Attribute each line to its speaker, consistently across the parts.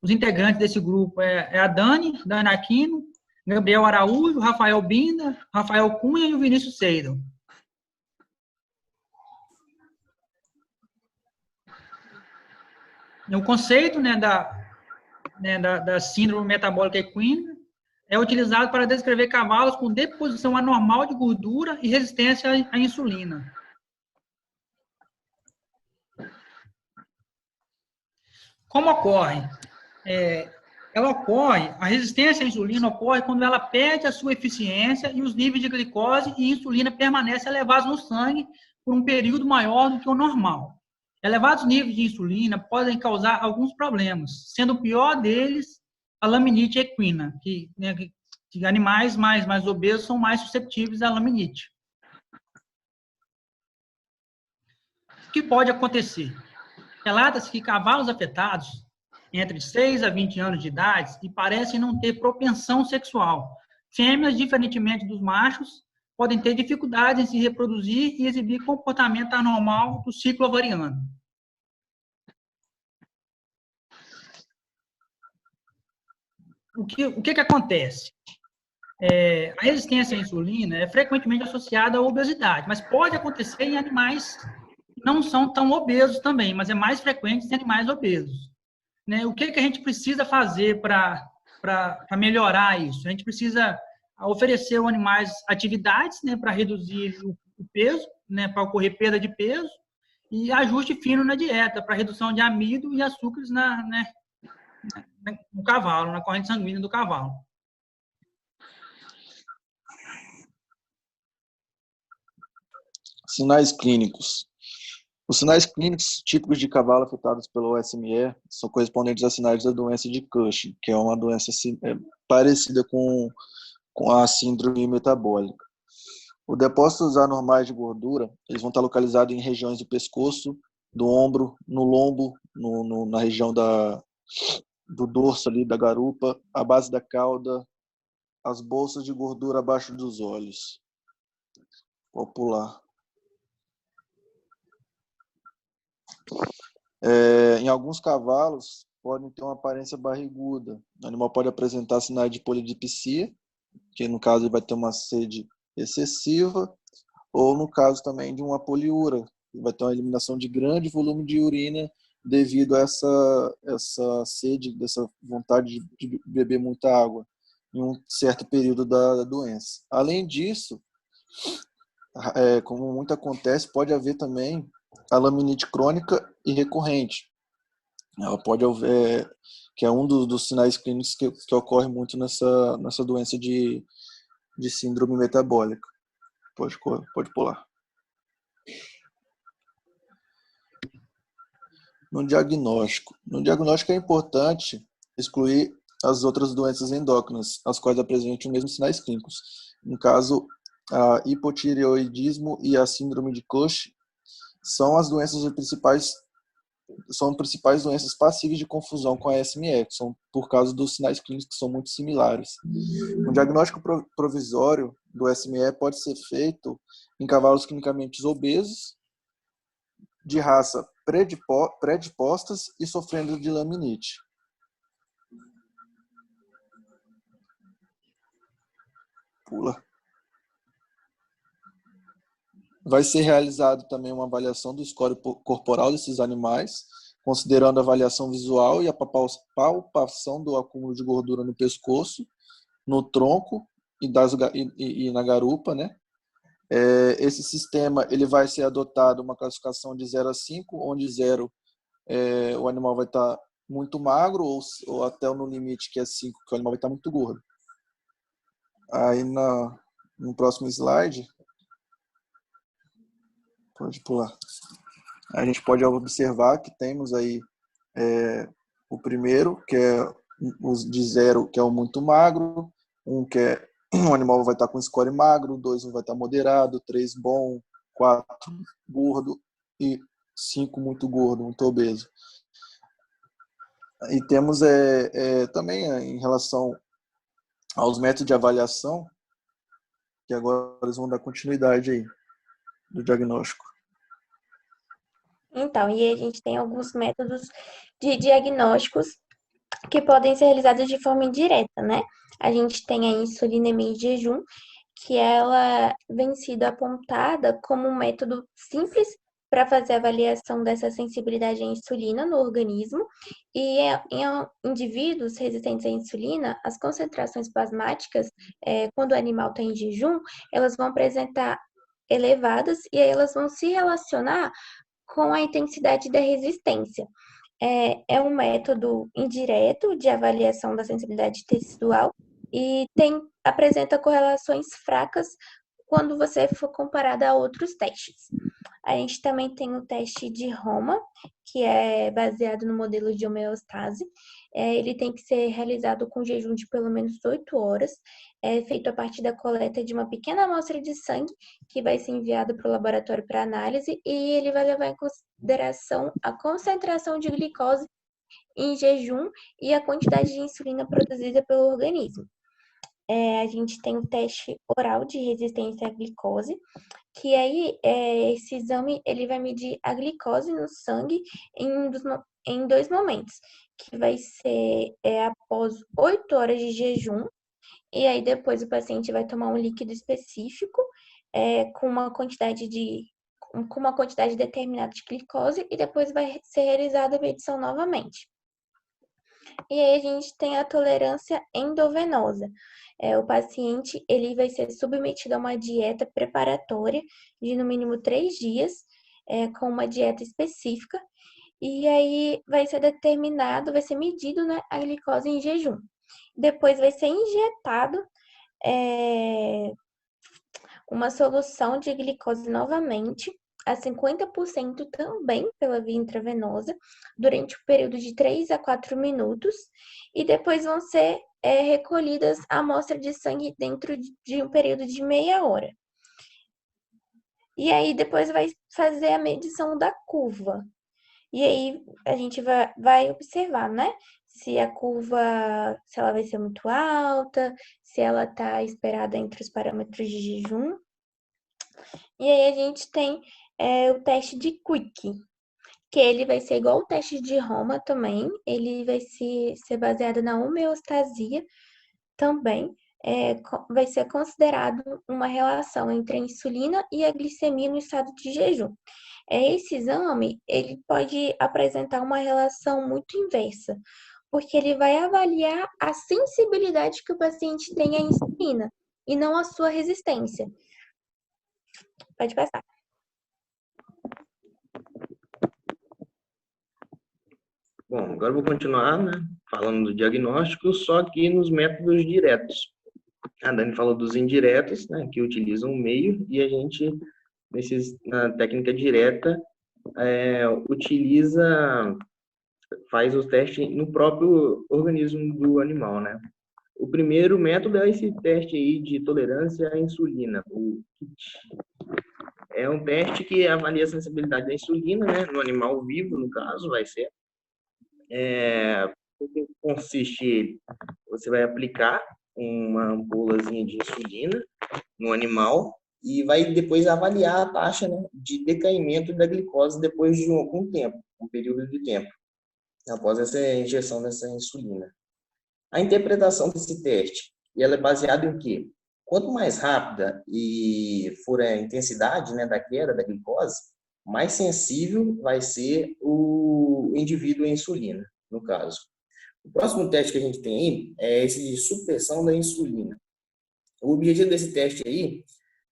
Speaker 1: Os integrantes desse grupo é a Dani Aquino, Gabriel Araújo, Rafael Binda, Rafael Cunha e o Vinícius Seidel. O conceito, da síndrome metabólica equina é utilizado para descrever cavalos com deposição anormal de gordura e resistência à insulina. Como ocorre? A resistência à insulina ocorre quando ela perde a sua eficiência e os níveis de glicose e insulina permanecem elevados no sangue por um período maior do que o normal. Elevados níveis de insulina podem causar alguns problemas, sendo o pior deles a laminite equina, que animais mais obesos são mais suscetíveis à laminite. O que pode acontecer? Relata-se que cavalos afetados entre 6 a 20 anos de idade e parecem não ter propensão sexual. Fêmeas, diferentemente dos machos, podem ter dificuldade em se reproduzir e exibir comportamento anormal do ciclo ovariano. O que acontece? A resistência à insulina é frequentemente associada à obesidade, mas pode acontecer em animais que não são tão obesos também, mas é mais frequente em animais obesos. O que a gente precisa fazer para melhorar isso? A gente precisa oferecer aos animais atividades, para reduzir o peso, para ocorrer perda de peso, e ajuste fino na dieta, para redução de amido e açúcares no cavalo, na corrente sanguínea do cavalo.
Speaker 2: Sinais clínicos. Os sinais clínicos típicos de cavalo afetados pelo OSME são correspondentes a sinais da doença de Cushing, que é uma doença parecida com a síndrome metabólica. Os depósitos anormais de gordura, eles vão estar localizados em regiões do pescoço, do ombro, no lombo, na região do dorso ali, da garupa, a base da cauda, as bolsas de gordura abaixo dos olhos. Vou pular. Em alguns cavalos, podem ter uma aparência barriguda. O animal pode apresentar sinais de polidipsia, que no caso ele vai ter uma sede excessiva, ou no caso também de uma poliúria, que vai ter uma eliminação de grande volume de urina devido a essa sede, dessa vontade de beber muita água em um certo período da doença. Além disso, como muito acontece, pode haver também a laminite crônica e recorrente. Ela pode haver, que é um dos sinais clínicos que ocorre muito nessa doença de síndrome metabólica. Pode pular. No diagnóstico é importante excluir as outras doenças endócrinas, as quais apresentam os mesmos sinais clínicos. No caso, a hipotireoidismo e a síndrome de Cushing são as principais doenças passíveis de confusão com a SME, que são por causa dos sinais clínicos que são muito similares. Um diagnóstico provisório do SME pode ser feito em cavalos clinicamente obesos, de raça predispostas e sofrendo de laminite. Pula. Vai ser realizado também uma avaliação do score corporal desses animais, considerando a avaliação visual e a palpação do acúmulo de gordura no pescoço, no tronco e na garupa, né? Esse sistema ele vai ser adotado uma classificação de 0 a 5, onde 0 o animal vai estar muito magro, ou até no limite, que é 5, que o animal vai estar muito gordo. Aí no próximo slide, pode pular. A gente pode observar que temos aí o primeiro, que é os de 0, que é o muito magro, que é o animal vai estar com score magro, 2 vai estar moderado, 3 bom, 4 gordo e 5 muito gordo, muito obeso. E temos também em relação aos métodos de avaliação, que agora eles vão dar continuidade aí do diagnóstico.
Speaker 3: Então, e a gente tem alguns métodos de diagnósticos que podem ser realizadas de forma indireta, né? A gente tem a insulinemia em jejum, que ela vem sido apontada como um método simples para fazer a avaliação dessa sensibilidade à insulina no organismo. E em indivíduos resistentes à insulina, as concentrações plasmáticas, quando o animal está em jejum, elas vão apresentar elevadas e aí elas vão se relacionar com a intensidade da resistência. É um método indireto de avaliação da sensibilidade tecidual e apresenta correlações fracas quando você for comparada a outros testes. A gente também tem o teste de Roma, que é baseado no modelo de homeostase. Ele tem que ser realizado com jejum de pelo menos 8 horas, feito a partir da coleta de uma pequena amostra de sangue, que vai ser enviada para o laboratório para análise, e ele vai levar em consideração a concentração de glicose em jejum e a quantidade de insulina produzida pelo organismo. A gente tem o teste oral de resistência à glicose, que aí esse exame ele vai medir a glicose no sangue em 2 momentos, que vai ser após 8 horas de jejum, e aí depois o paciente vai tomar um líquido específico com uma quantidade determinada de glicose, e depois vai ser realizada a medição novamente. E aí a gente tem a tolerância endovenosa. O paciente ele vai ser submetido a uma dieta preparatória de no mínimo 3 dias, com uma dieta específica, e aí vai ser medido, né, a glicose em jejum. Depois vai ser injetado uma solução de glicose novamente, a 50% também pela via intravenosa, durante o período de 3 a 4 minutos, e depois vão ser recolhidas a amostra de sangue dentro de um período de meia hora. E aí depois vai fazer a medição da curva. E aí a gente vai observar, né? Se a curva, se ela vai ser muito alta, se ela está esperada entre os parâmetros de jejum. E aí a gente tem o teste de Quick, que ele vai ser igual o teste de Roma também, ele vai ser baseado na homeostasia também, vai ser considerado uma relação entre a insulina e a glicemia no estado de jejum. Esse exame, ele pode apresentar uma relação muito inversa, porque ele vai avaliar a sensibilidade que o paciente tem à insulina e não a sua resistência. Pode passar.
Speaker 4: Bom, agora eu vou continuar, né, falando do diagnóstico, só que nos métodos diretos. A Dani falou dos indiretos, né, que utilizam o meio, e a gente, na técnica direta, faz os testes no próprio organismo do animal, né. O primeiro método é esse teste aí de tolerância à insulina, o KIT. É um teste que avalia a sensibilidade da insulina, né, no animal vivo, no caso, vai ser. O que consiste ele? Você vai aplicar uma ampulazinha de insulina no animal e vai depois avaliar a taxa, né, de decaimento da glicose depois de algum tempo, um período de tempo, após essa injeção dessa insulina. A interpretação desse teste, ela é baseada em quê? Quanto mais rápida e for a intensidade, né, da queda da glicose, mais sensível vai ser o indivíduo à insulina, no caso. O próximo teste que a gente tem aí é esse de supressão da insulina. O objetivo desse teste aí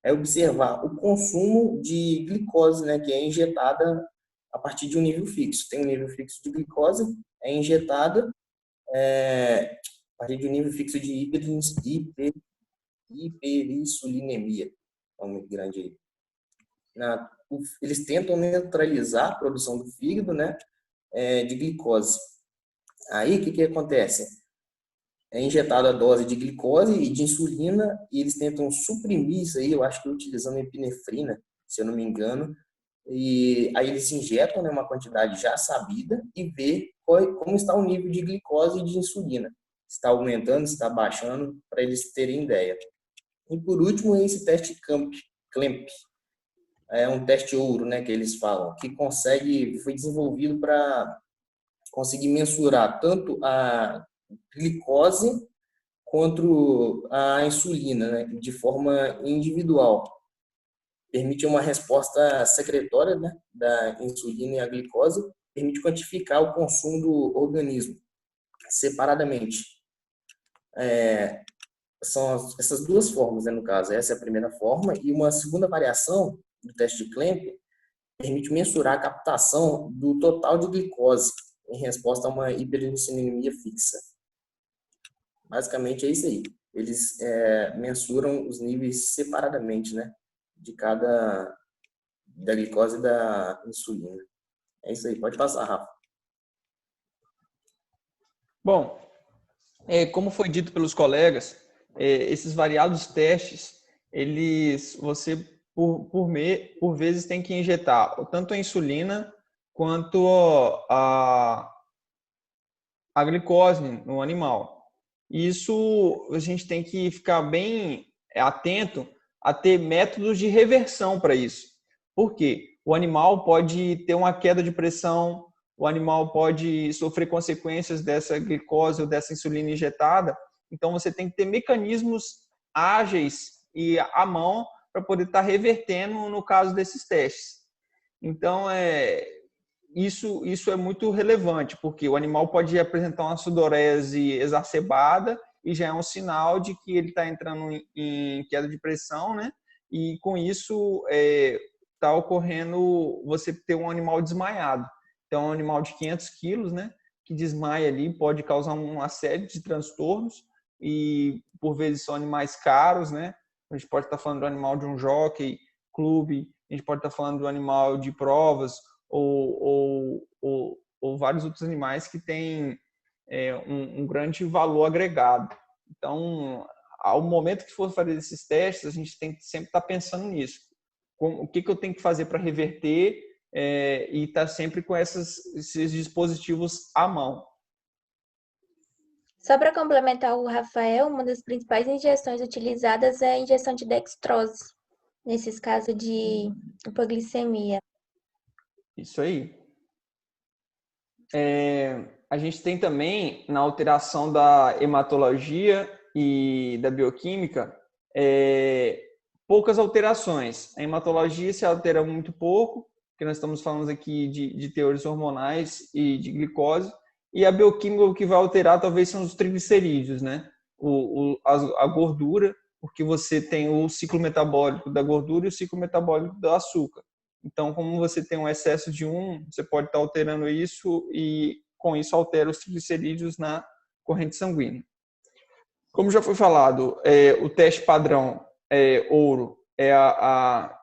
Speaker 4: é observar o consumo de glicose, né, que é injetada a partir de um nível fixo. Tem um nível fixo de glicose, é injetada a partir de um nível fixo de hiperinsulinemia. É um muito grande aí. Eles tentam neutralizar a produção do fígado, né, de glicose. Aí, o que acontece? É injetada a dose de glicose e de insulina e eles tentam suprimir isso aí, eu acho que utilizando epinefrina, se eu não me engano. E aí eles injetam, né, uma quantidade já sabida e vê como está o nível de glicose e de insulina. Se está aumentando, se está baixando, para eles terem ideia. E por último, esse teste CLAMP. É um teste ouro, né, que eles falam, que foi desenvolvido para conseguir mensurar tanto a glicose quanto a insulina, né, de forma individual. Permite uma resposta secretória, né, da insulina e a glicose, permite quantificar o consumo do organismo separadamente. São essas duas formas, né, no caso. Essa é a primeira forma. E uma segunda variação do teste de Klemp permite mensurar a captação do total de glicose em resposta a uma hiperinsulinemia fixa. Basicamente é isso aí. Eles mensuram os níveis separadamente, né, da glicose e da insulina. É isso aí. Pode passar, Rafa.
Speaker 5: Bom, como foi dito pelos colegas, esses variados testes, você por vezes tem que injetar tanto a insulina quanto a glicose no animal. Isso a gente tem que ficar bem atento a ter métodos de reversão para isso. Por quê? O animal pode ter uma queda de pressão, o animal pode sofrer consequências dessa glicose ou dessa insulina injetada. Então, você tem que ter mecanismos ágeis e à mão para poder estar revertendo no caso desses testes. Então, isso é muito relevante, porque o animal pode apresentar uma sudorese exacerbada e já é um sinal de que ele está entrando em queda de pressão, né? E com isso está ocorrendo você ter um animal desmaiado. Então, um animal de 500 quilos, né, que desmaia ali, pode causar uma série de transtornos e, por vezes, são animais caros, né? A gente pode estar falando do animal de um jockey, clube, a gente pode estar falando do animal de provas ou vários outros animais que têm um grande valor agregado. Então, ao momento que for fazer esses testes, a gente tem que sempre estar pensando nisso. O que eu tenho que fazer para reverter e estar sempre com esses dispositivos à mão.
Speaker 3: Só para complementar o Rafael, uma das principais injeções utilizadas é a injeção de dextrose, nesses casos de hipoglicemia.
Speaker 5: Isso aí. A gente tem também, na alteração da hematologia e da bioquímica, poucas alterações. A hematologia se altera muito pouco, porque nós estamos falando aqui de teores hormonais e de glicose, e a bioquímica o que vai alterar talvez são os triglicerídeos, né? A gordura, porque você tem o ciclo metabólico da gordura e o ciclo metabólico do açúcar. Então, como você tem um excesso de você pode estar alterando isso e com isso altera os triglicerídeos na corrente sanguínea. Como já foi falado, o teste padrão ouro é a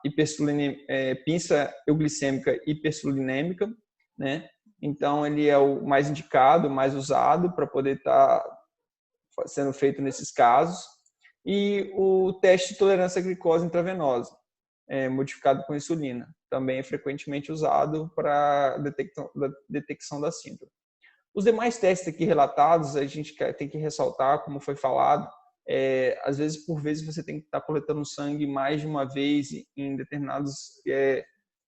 Speaker 5: pinça euglicêmica hipersulinêmica, né? Então, ele é o mais indicado, mais usado para poder estar sendo feito nesses casos. E o teste de tolerância à glicose intravenosa, modificado com insulina, também é frequentemente usado para detecção da síndrome. Os demais testes aqui relatados, a gente tem que ressaltar, como foi falado, às vezes, por vezes, você tem que estar coletando sangue mais de uma vez em determinados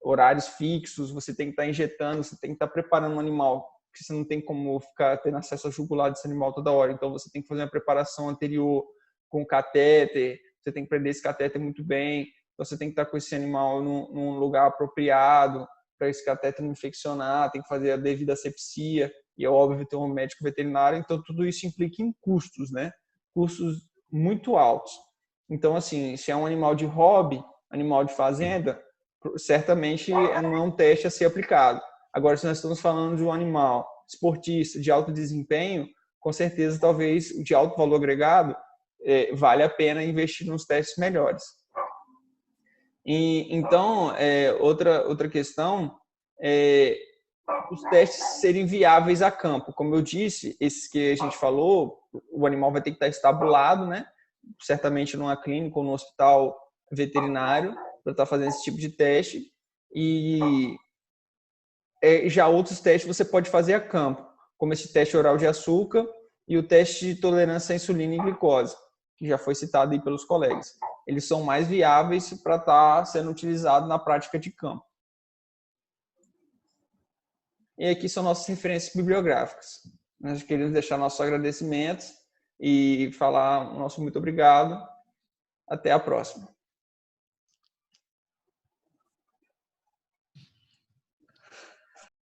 Speaker 5: horários fixos, você tem que estar injetando, você tem que estar preparando um animal, porque você não tem como ficar tendo acesso ao jugular desse animal toda hora. Então, você tem que fazer uma preparação anterior com catéter, você tem que prender esse catéter muito bem, então você tem que estar com esse animal num lugar apropriado para esse catéter não infeccionar, tem que fazer a devida asepsia, e é óbvio ter um médico veterinário, então tudo isso implica em custos, né? Custos muito altos. Então, assim, se é um animal de hobby, animal de fazenda, certamente não é um teste a ser aplicado. Agora, se nós estamos falando de um animal esportista, de alto desempenho, com certeza, talvez, de alto valor agregado, vale a pena investir nos testes melhores. E, então, outra questão é os testes serem viáveis a campo. Como eu disse, esses que a gente falou, o animal vai ter que estar estabulado, né? Certamente numa clínica ou no hospital veterinário, para estar fazendo esse tipo de teste. E já outros testes você pode fazer a campo, como esse teste oral de açúcar e o teste de tolerância à insulina e glicose, que já foi citado aí pelos colegas. Eles são mais viáveis para estar sendo utilizados na prática de campo. E aqui são nossas referências bibliográficas. Nós queremos deixar nossos agradecimentos e falar o nosso muito obrigado. Até a próxima.